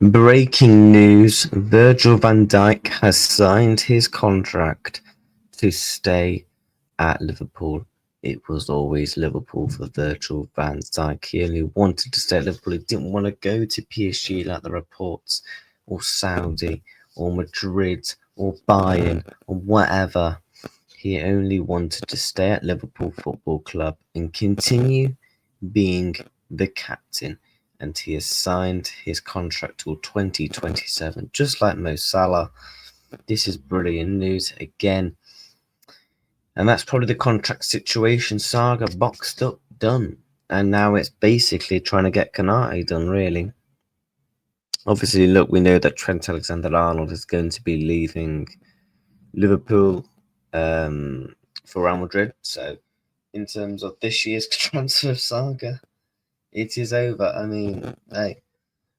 Breaking news, Virgil van Dijk has signed his contract to stay at Liverpool. It was always Liverpool for Virgil van Dijk. He only wanted to stay at Liverpool. He didn't want to go to PSG like the reports, or Saudi, or Madrid, or Bayern, or whatever. He only wanted to stay at Liverpool Football Club and continue being the captain, and he has signed his contract till 2027, just like Mo Salah. This is brilliant news again. And that's probably the contract situation saga boxed up, done. And now it's basically trying to get Kanate done, really. Obviously, look, we know that Trent Alexander-Arnold is going to be leaving Liverpool for Real Madrid. So, in terms of this year's transfer saga, it is over. I mean, hey,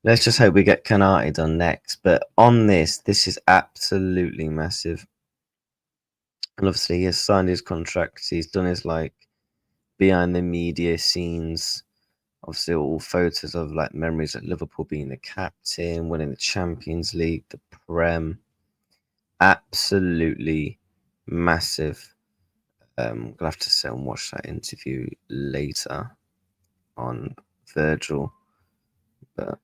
let's just hope we get Kanate done next. But on this is absolutely massive. And obviously, he has signed his contract. He's done his behind the media scenes. Obviously, all photos of memories of Liverpool being the captain, winning the Champions League, the Prem. Absolutely massive. We'll have to sit and watch that interview later on Virgil. But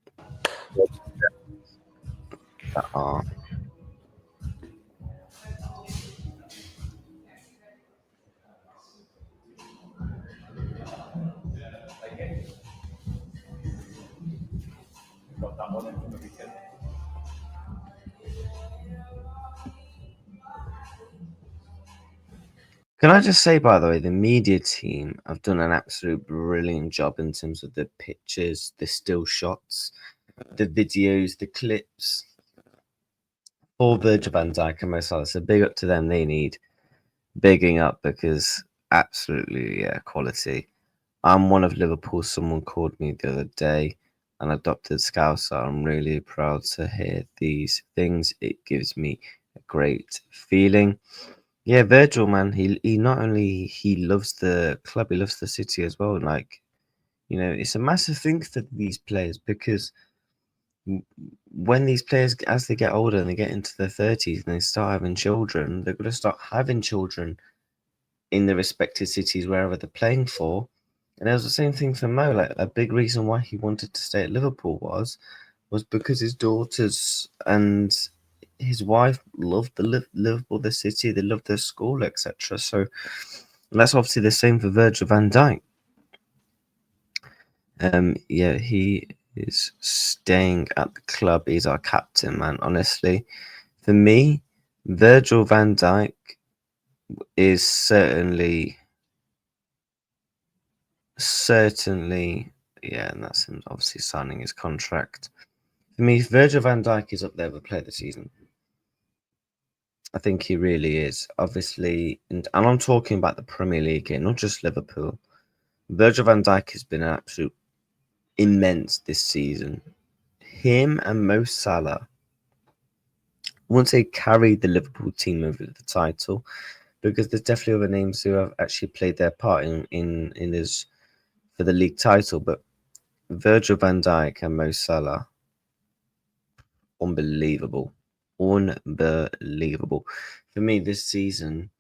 that are Can I just say, by the way, the media team have done an absolute brilliant job in terms of the pictures, the still shots, the videos, the clips. For Virgil van Dijk and Mo Salah, so big up to them. They need bigging up because absolutely, yeah, quality. I'm one of Liverpool. Someone called me the other day, an adopted Scouser. I'm really proud to hear these things. It gives me a great feeling. Yeah, Virgil, man, he not only he loves the club, he loves the city as well. It's a massive thing for these players because when these players, as they get older and they get into their 30s and they start having children, they're going to start having children in the respective cities wherever they're playing for. And it was the same thing for Mo. Like, a big reason why he wanted to stay at Liverpool was because his daughters and his wife loved Liverpool, the city, they loved their school, etc. So that's obviously the same for Virgil van Dijk. Yeah, he is staying at the club. He's our captain, man. Honestly, for me, Virgil van Dijk is certainly, yeah, and that's him obviously signing his contract. For me, Virgil van Dijk is up there with player of the season. I think he really is. Obviously, and I'm talking about the Premier League here, not just Liverpool. Virgil van Dijk has been an absolute immense this season. Him and Mo Salah, once they carried the Liverpool team over the title, because there's definitely other names who have actually played their part in his for the league title, but Virgil van Dijk and Mo Salah, unbelievable. Unbelievable. For me, this season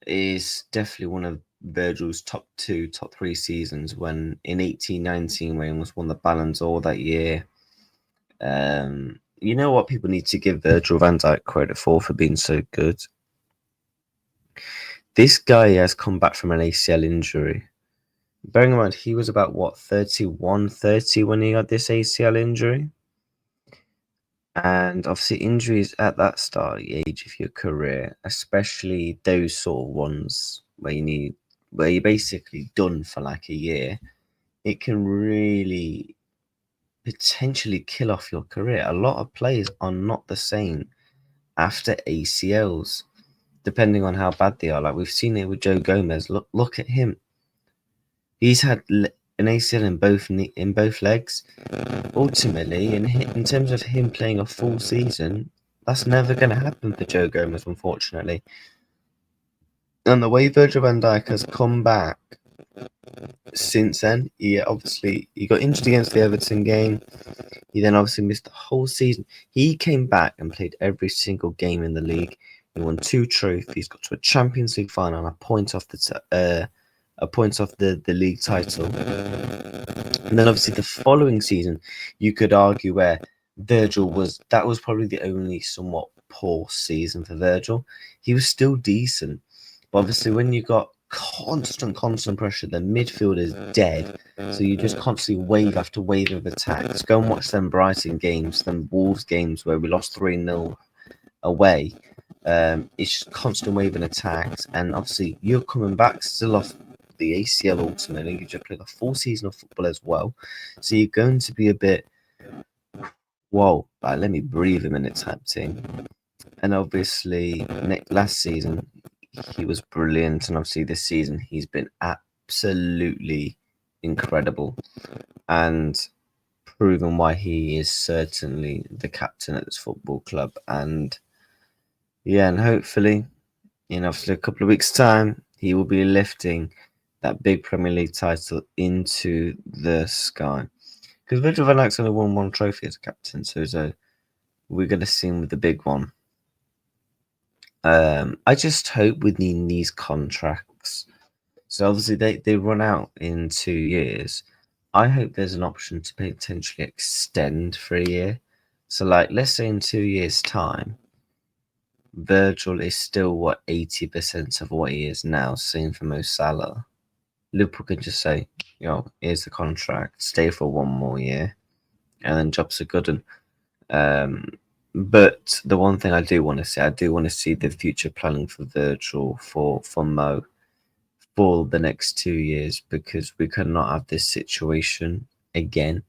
is definitely one of Virgil's top 3 seasons, when in 18-19, when he almost won the Ballon d'Or that year. You know what people need to give Virgil van Dijk credit for being so good? This guy has come back from an ACL injury. Bearing in mind, he was about, 31, 30 when he got this ACL injury? And obviously, injuries at that start age of your career, especially those sort of ones where you're basically done for like a year, it can really potentially kill off your career. A lot of players are not the same after ACLs, depending on how bad they are. Like, we've seen it with Joe Gomez. Look at him. He's had an ACL in both legs. Ultimately, in terms of him playing a full season, that's never going to happen for Joe Gomez, unfortunately. And the way Virgil van Dijk has come back since then, he got injured against the Everton game. He then obviously missed the whole season. He came back and played every single game in the league. He won 2 trophies, got to a Champions League final, and a point off the league title. And then obviously the following season, you could argue where Virgil that was probably the only somewhat poor season for Virgil. He was still decent, but obviously when you got constant pressure, the midfield is dead, so you just constantly wave after wave of attacks. Go and watch them Brighton games, them Wolves games where we lost 3-0 away. It's just constant wave and attacks, and obviously you're coming back still off the ACL ultimately. You just played a full season of football as well, so you're going to be a bit, whoa, like, let me breathe a minute type thing. And obviously last season he was brilliant, and obviously this season he's been absolutely incredible and proven why he is certainly the captain at this football club. And yeah, and hopefully in obviously a couple of weeks' time he will be lifting that big Premier League title into the sky. Because Virgil van Dijk's only won 1 trophy as a captain, so we're going to see him with the big one. I just hope within these contracts, so obviously they run out in 2 years. I hope there's an option to potentially extend for a year. So, like, let's say in 2 years' time, Virgil is still 80% of what he is now. Same for Mo Salah. Liverpool can just say, here's the contract, stay for 1 more year, and then jobs are good. But the one thing I do want to see the future planning for Virgil for Mo for the next 2 years, because we cannot have this situation again.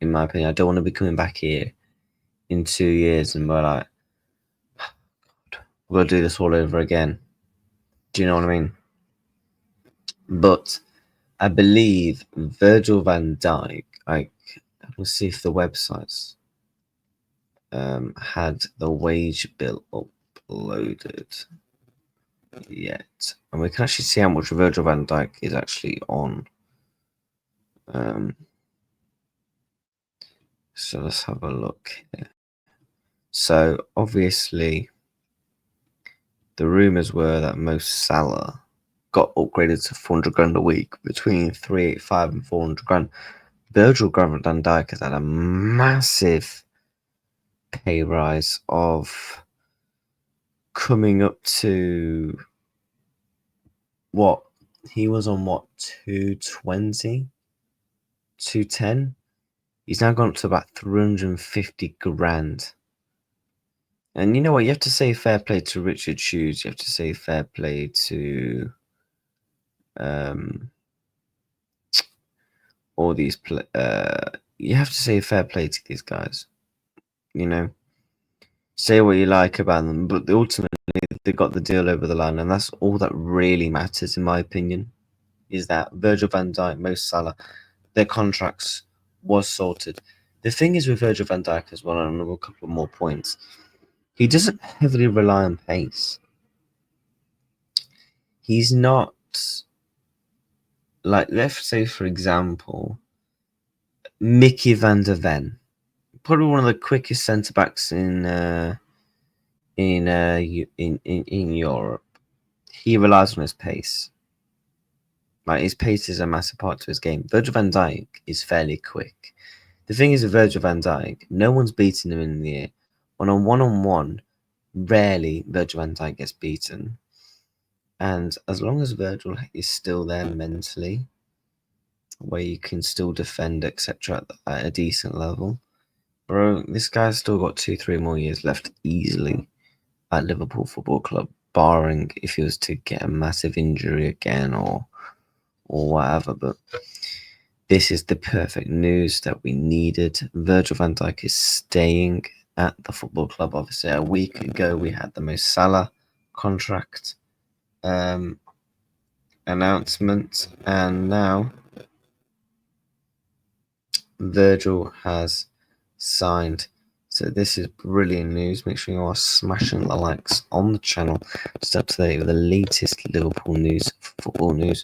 In my opinion, I don't want to be coming back here in 2 years and we're like, we'll do this all over again. Do you know what I mean? But I believe Virgil van Dijk, let's see if the websites had the wage bill uploaded yet, and we can actually see how much Virgil van Dijk is actually on. So let's have a look here. So obviously the rumours were that Mo Salah got upgraded to 400 grand a week, between 385 and 400 grand. Virgil van Dijk has had a massive pay rise of coming up to he was on 220, 210. He's now gone up to about 350 grand. And you know what? You have to say fair play to Richard Hughes. You have to say fair play to all these. You have to say fair play to these guys. Say what you like about them, but ultimately they got the deal over the line, and that's all that really matters, in my opinion. Is that Virgil van Dijk, Mo Salah, their contracts was sorted. The thing is with Virgil van Dijk as well, and a couple more points, he doesn't heavily rely on pace. He's not like, let's say for example, Mickey van der Ven, probably one of the quickest centre backs in Europe. He relies on his pace. Like, his pace is a massive part to his game. Virgil van Dijk is fairly quick. The thing is with Virgil van Dijk, no one's beating him in the air. On a one-on-one, rarely Virgil van Dijk gets beaten. And as long as Virgil is still there mentally, where you can still defend, etc., at a decent level, bro, this guy's still got 2-3 more years left easily at Liverpool Football Club, barring if he was to get a massive injury again or whatever. But this is the perfect news that we needed. Virgil van Dijk is staying at the football club. Obviously, a week ago we had the Mo Salah contract announcement, and now Virgil has signed. So this is brilliant news. Make sure you are smashing the likes on the channel, just up to date with the latest Liverpool news, football news,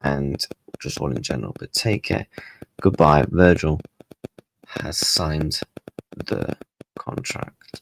and just all in general. But take care. Goodbye, Virgil. has signed the contract.